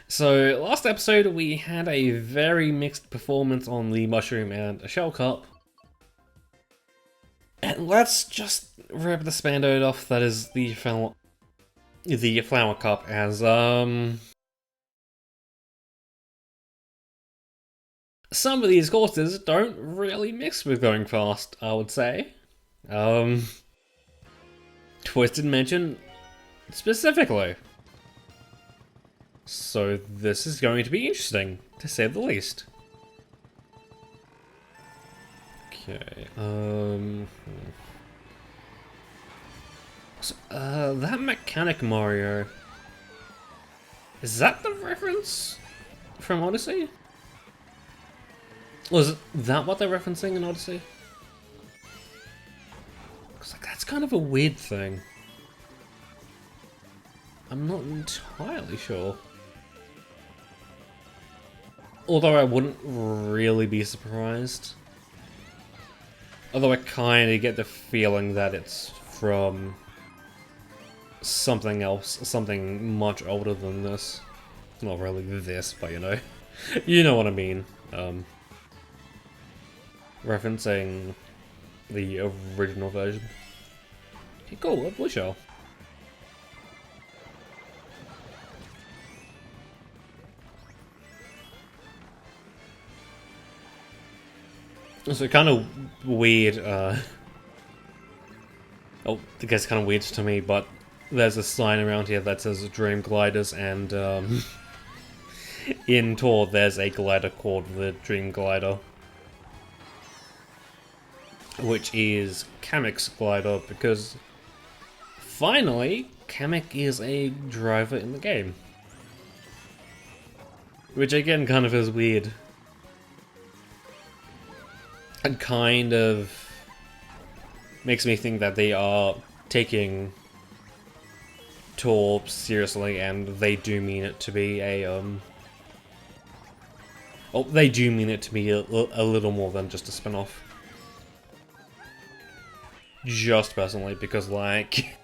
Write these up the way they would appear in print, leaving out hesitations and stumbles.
So, last episode we had a very mixed performance on the mushroom and a shell cup. And let's just rip the Spandode off, that is the flower cup, as, some of these courses don't really mix with going fast, I would say. Um, Twisted Mansion specifically. So this is going to be interesting, to say the least. Okay, So, that Mechanic Mario... Is that the reference from Odyssey? Was that what they're referencing in Odyssey? Cause like, that's kind of a weird thing. I'm not entirely sure. Although I wouldn't really be surprised. Although I kind of get the feeling that it's from something else, something much older than this. Not really this, but you know. You know what I mean. Referencing the original version. Okay, cool, a blue shell. So kind of weird, oh, I guess kind of weird to me, but there's a sign around here that says Dream Gliders, and in Tor there's a glider called the Dream Glider, which is Kamek's glider, because finally Kamek is a driver in the game. Which again kind of is weird. And kind of makes me think that they are taking Tor seriously, and they do mean it to be a oh, they do mean it to be a little more than just a spin-off. Just personally, because like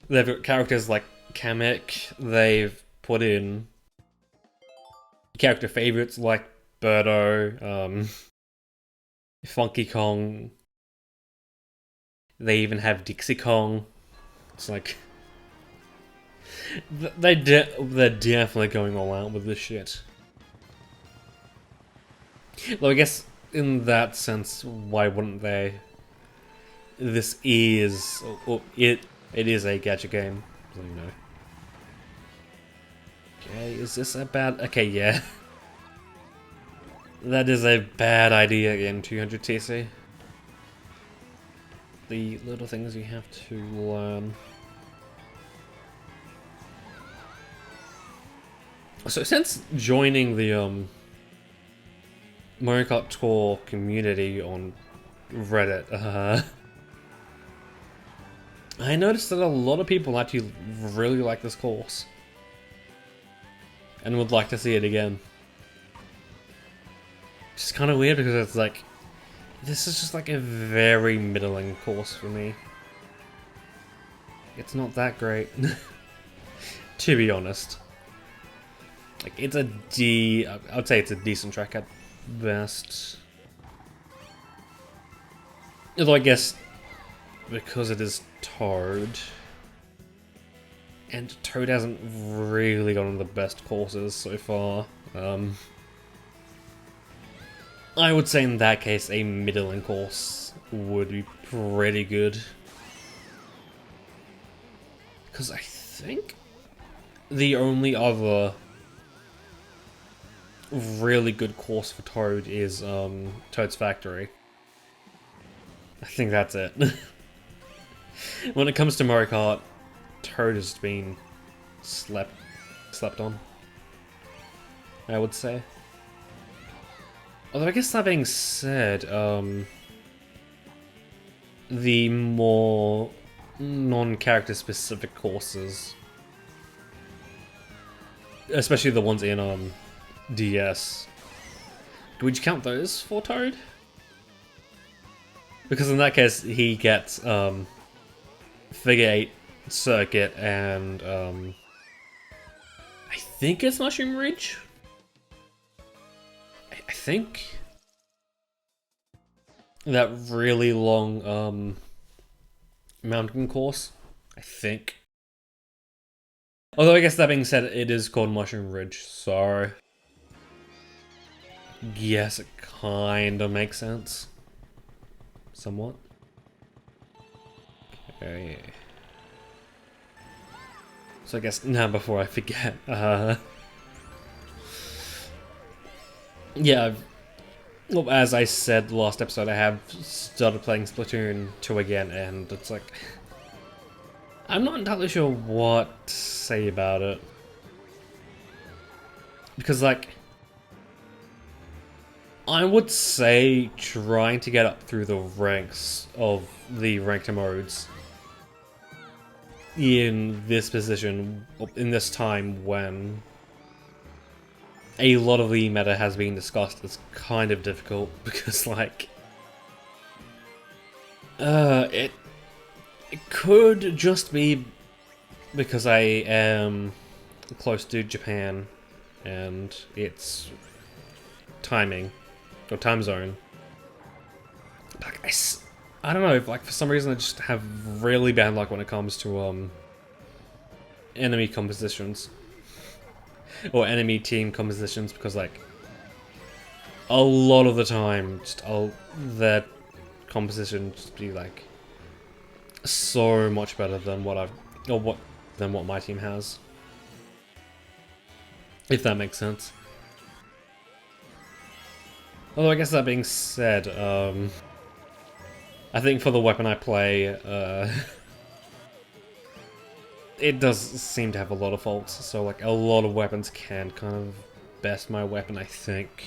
they've got characters like Kamek, they've put in character favorites like Birdo, Funky Kong. They even have Dixie Kong. It's like they're definitely going all out with this shit. Though I guess in that sense, why wouldn't they? This is it is a gacha game, so you know. Okay, is this a bad? Okay, yeah. That is a bad idea in 200 TC. The little things you have to learn. So since joining the Mario Kart Tour community on Reddit, I noticed that a lot of people actually really like this course. And would like to see it again. It's kind of weird because it's like, this is just like a very middling course for me. It's not that great, to be honest. Like, it's a D, I would say it's a decent track at best. Although I guess, because it is Toad, and Toad hasn't really gotten the best courses so far, I would say in that case a middling course would be pretty good. Because I think the only other really good course for Toad is Toad's Factory. I think that's it. When it comes to Mario Kart, Toad has been slept on, I would say. Although I guess that being said, the more non-character specific courses, especially the ones in DS, would you count those for Toad? Because in that case, he gets Figure 8, Circuit, and I think it's Mushroom Ridge. I think that really long mountain course. I think. Although I guess that being said, it is called Mushroom Ridge, so yes, it kind of makes sense. Somewhat. Okay. So I guess now before I forget, yeah, well, as I said last episode, I have started playing Splatoon 2 again, and it's like, I'm not entirely sure what to say about it. Because, like, I would say trying to get up through the ranks of the ranked modes in this position, in this time when a lot of the meta has been discussed, is kind of difficult because, like, it could just be because I am close to Japan and its timing or time zone. Like, I don't know, if, like, for some reason I just have really bad luck when it comes to enemy compositions or enemy team compositions, because, like, a lot of the time just that composition just be like so much better than what my team has, if that makes sense. Although I guess that being said, I think for the weapon I play, it does seem to have a lot of faults, so like a lot of weapons can kind of best my weapon, I think.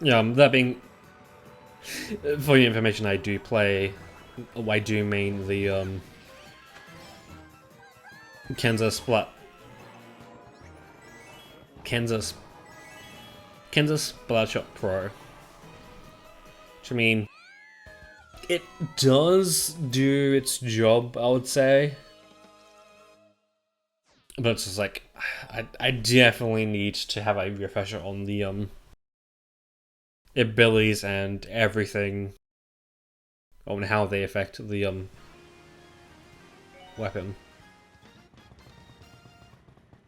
Yeah, that being, for your information, I do main the Kenza Splatshot Pro. Which, I mean, it does do its job, I would say. But it's just like, I definitely need to have a refresher on the abilities and everything on how they affect the weapon.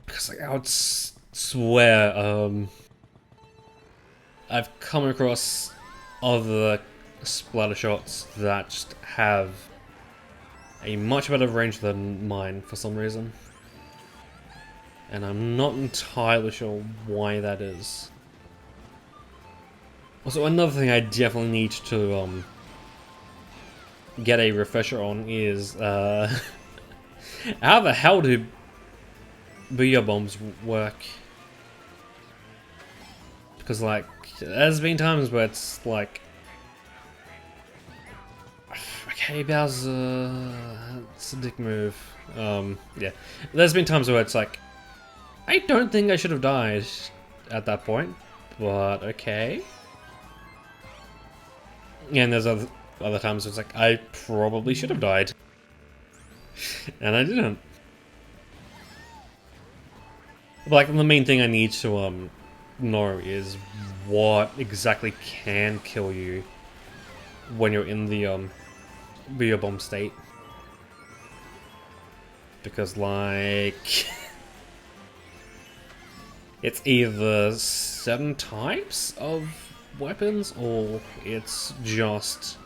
Because, like, I would swear, I've come across other splatter shots that just have a much better range than mine for some reason. And I'm not entirely sure why that is. Also, another thing I definitely need to get a refresher on is how the hell do booyah bombs work? Because, like, there's been times where it's like, okay, Bowser, it's a dick move. Yeah, there's been times where it's like, I don't think I should have died at that point, but okay. And there's other times where it's like, I probably should have died, and I didn't. But, like, the main thing I need to know is what exactly can kill you when you're in the booyah bomb state. Because, like, it's either certain types of weapons, or it's just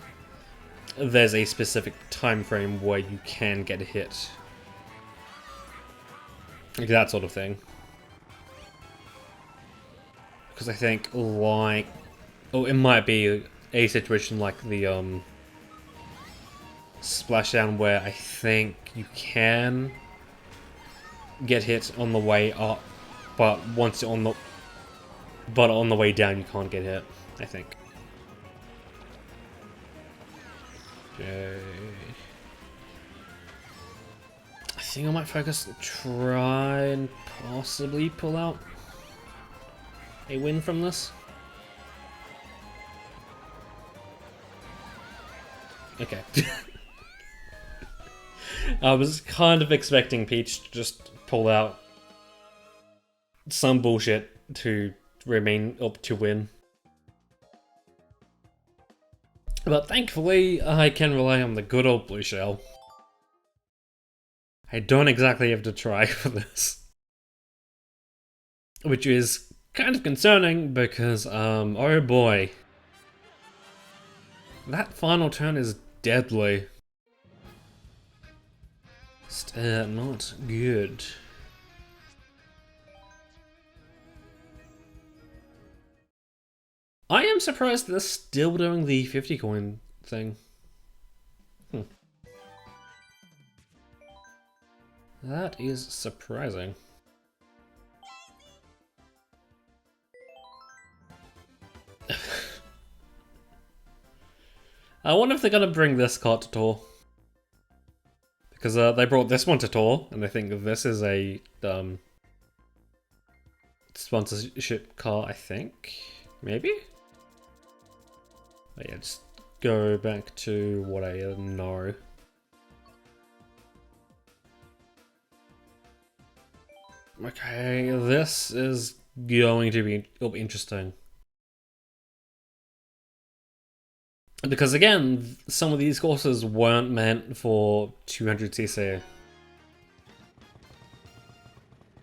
there's a specific time frame where you can get hit. Like that sort of thing. Because I think, like, oh, it might be a situation like the splashdown where I think you can get hit on the way up, but once you're on the way down you can't get hit, I think. Okay. I think I might try and possibly pull out a win from this. Okay. I was kind of expecting Peach to just pull out some bullshit to remain up to win. But thankfully, I can rely on the good old blue shell. I don't exactly have to try for this. Which is kind of concerning because, oh boy. That final turn is deadly. Not good. I am surprised they're still doing the 50 coin thing. That is surprising. I wonder if they're gonna bring this card to tour. Because they brought this one to tour, and I think this is a sponsorship car, I think? Maybe? But yeah, just go back to what I know. Okay, this is going to be interesting. Because again, some of these courses weren't meant for 200cc.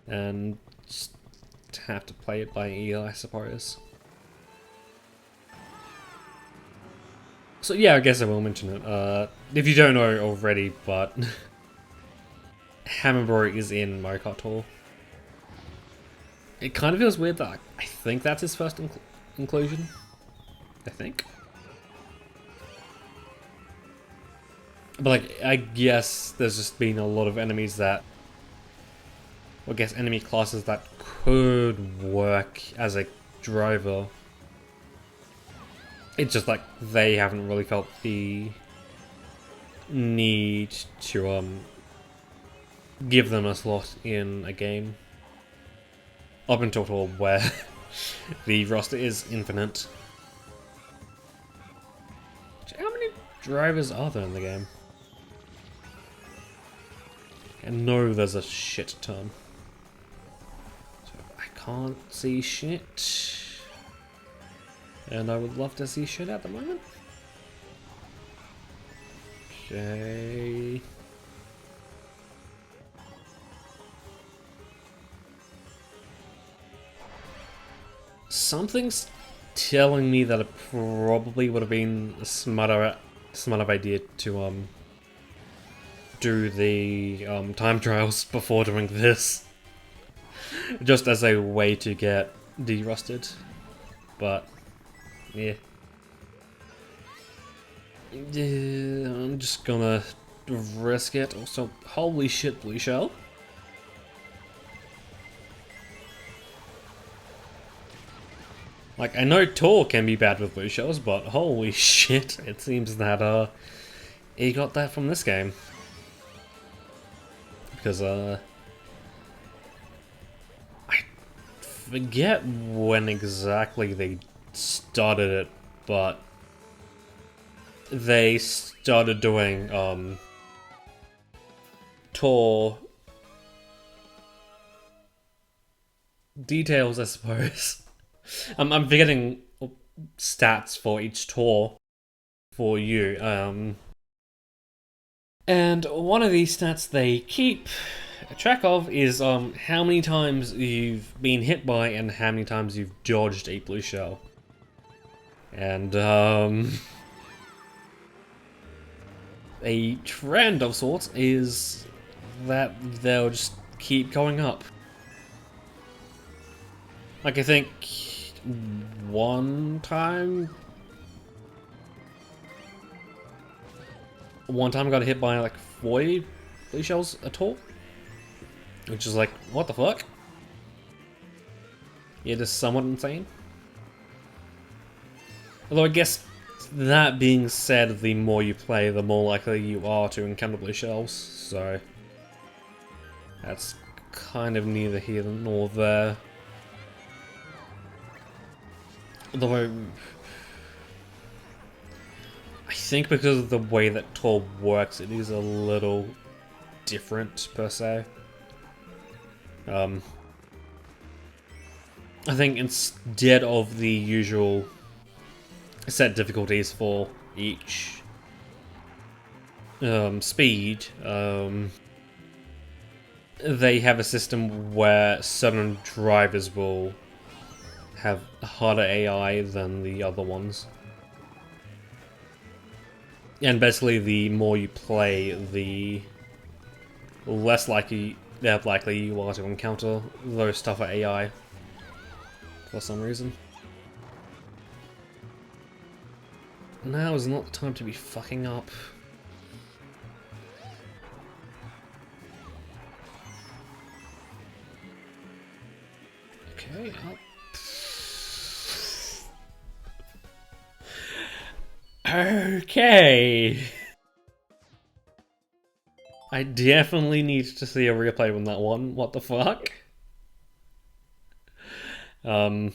And just have to play it by ear, I suppose. So yeah, I guess I will mention it. If you don't know already, but Hammerbro is in Mario Kart Tour. It kind of feels weird that I think that's his first inclusion. I think. But like, I guess there's just been a lot of enemies that, well, I guess enemy classes that could work as a driver. It's just like they haven't really felt the need to give them a slot in a game. Up until tour where the roster is infinite. How many drivers are there in the game? I know there's a shit ton. So I can't see shit. And I would love to see shit at the moment. Okay. Something's telling me that it probably would have been a smarter idea to do the time trials before doing this, just as a way to get de-rusted. But yeah, I'm just gonna risk it. Also, holy shit, blue shell. Like, I know Tor can be bad with blue shells, but holy shit, it seems that he got that from this game. Because I forget when exactly they started it, but they started doing Tor details, I suppose. I'm forgetting stats for each tour for you. And one of these stats they keep track of is how many times you've been hit by and how many times you've dodged a blue shell. And a trend of sorts is that they'll just keep going up. Like, I think one time I got hit by like 40 blue shells at all, which is like, what the fuck? Yeah, just somewhat insane. Although I guess that being said, the more you play, the more likely you are to encounter blue shells, so that's kind of neither here nor there. Although I think because of the way that Tor works, it is a little different per se. I think instead of the usual set difficulties for each speed, they have a system where certain drivers will have harder AI than the other ones. And basically, the more you play, the less likely you are to encounter those tougher AI for some reason. Now is not the time to be fucking up. Okay, up. Okay. I definitely need to see a replay on that one. What the fuck? But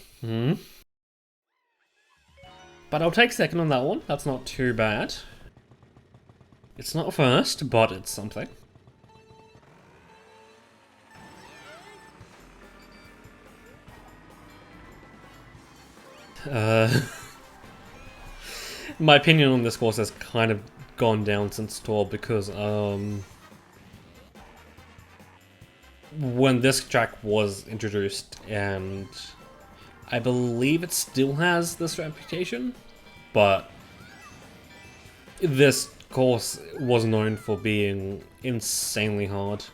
I'll take second on that one. That's not too bad. It's not first, but it's something. My opinion on this course has kind of gone down since 12 because, when this track was introduced, and I believe it still has this reputation, but this course was known for being insanely hard.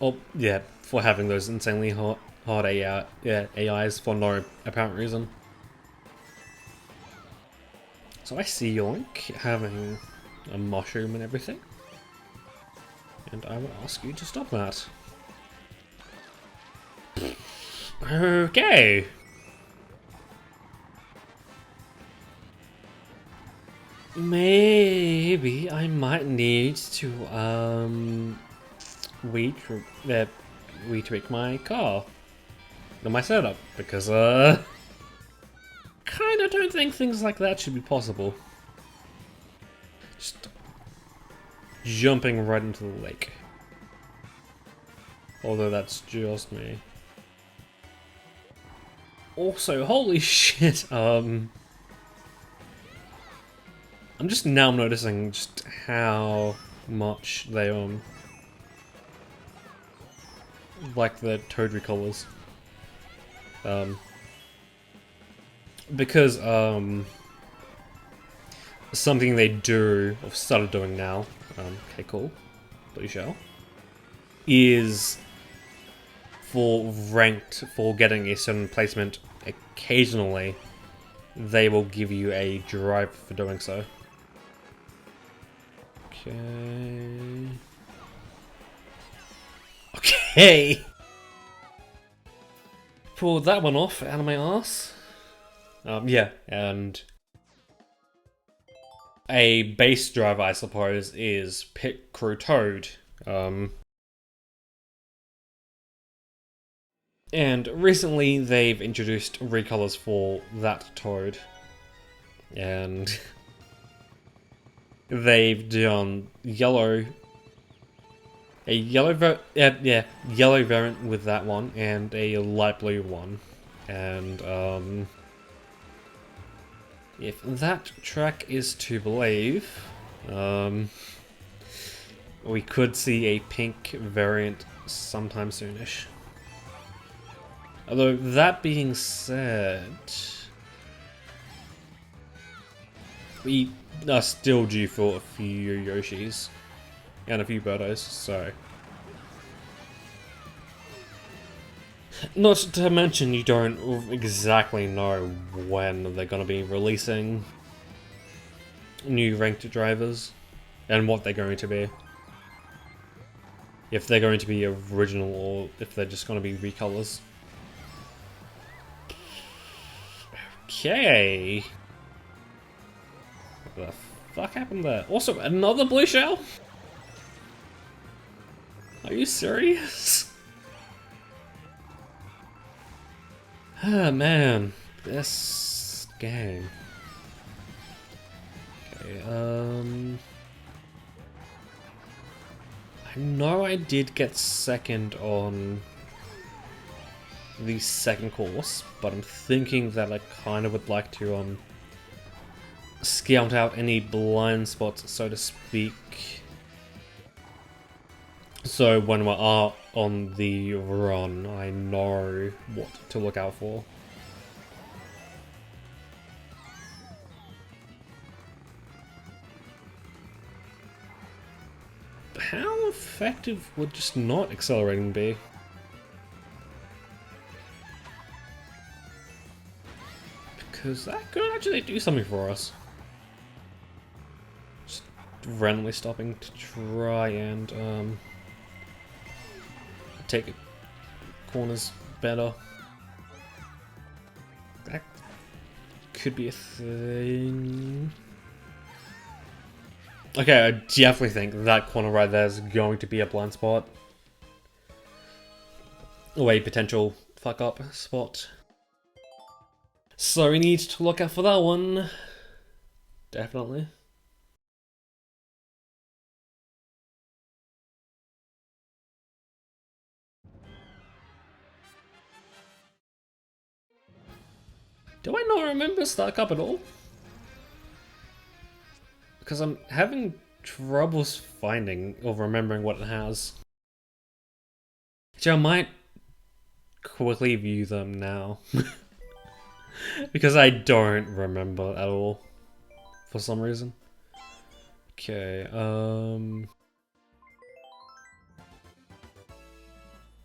Oh, yeah, for having those insanely hard AIs for no apparent reason. So I see Yoink having a mushroom and everything. And I will ask you to stop that. Okay. Maybe I might need to retweak my car. Or my setup, because kinda don't think things like that should be possible. Just jumping right into the lake. Although that's just me. Also, holy shit, I'm just now noticing just how much they like the Toad recolors. Because something they do, or started doing now, okay cool, but you shall, is for ranked, for getting a certain placement, occasionally they will give you a drive for doing so. Okay. Okay! Pulled that one off out of my arse. Yeah, and a base driver, I suppose, is Pit Crew Toad. And recently they've introduced recolors for that Toad. And they've done yellow, yellow variant with that one, and a light blue one. And if that track is to believe, we could see a pink variant sometime soonish. Although, that being said, we are still due for a few Yoshis and a few Birdos, so. Not to mention, you don't exactly know when they're going to be releasing new ranked drivers and what they're going to be. If they're going to be original or if they're just going to be recolors. Okay. What the fuck happened there? Also, another blue shell? Are you serious? Ah, man. This game. Okay, I I know I did get second on the second course, but I'm thinking that I kind of would like to scout out any blind spots, so to speak. So when we're out on the run, I know what to look out for. How effective would just not accelerating be? Because that could actually do something for us. Just randomly stopping to try and take corners better. That could be a thing. Okay, I definitely think that corner right there is going to be a blind spot. Or a potential fuck up spot. So we need to look out for that one. Definitely. Do I not remember Stark Up at all? Because I'm having troubles finding or remembering what it has. Actually, I might quickly view them now. Because I don't remember at all. For some reason. Okay,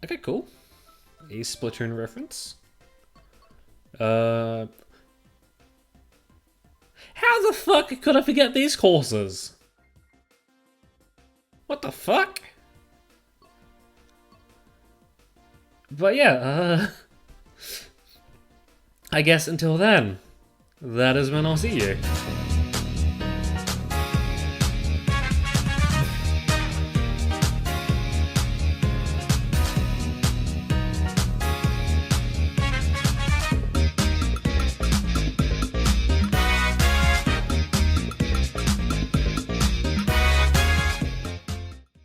okay, cool. A Splatoon reference. How the fuck could I forget these courses? What the fuck? But yeah, I guess until then, that is when I'll see you.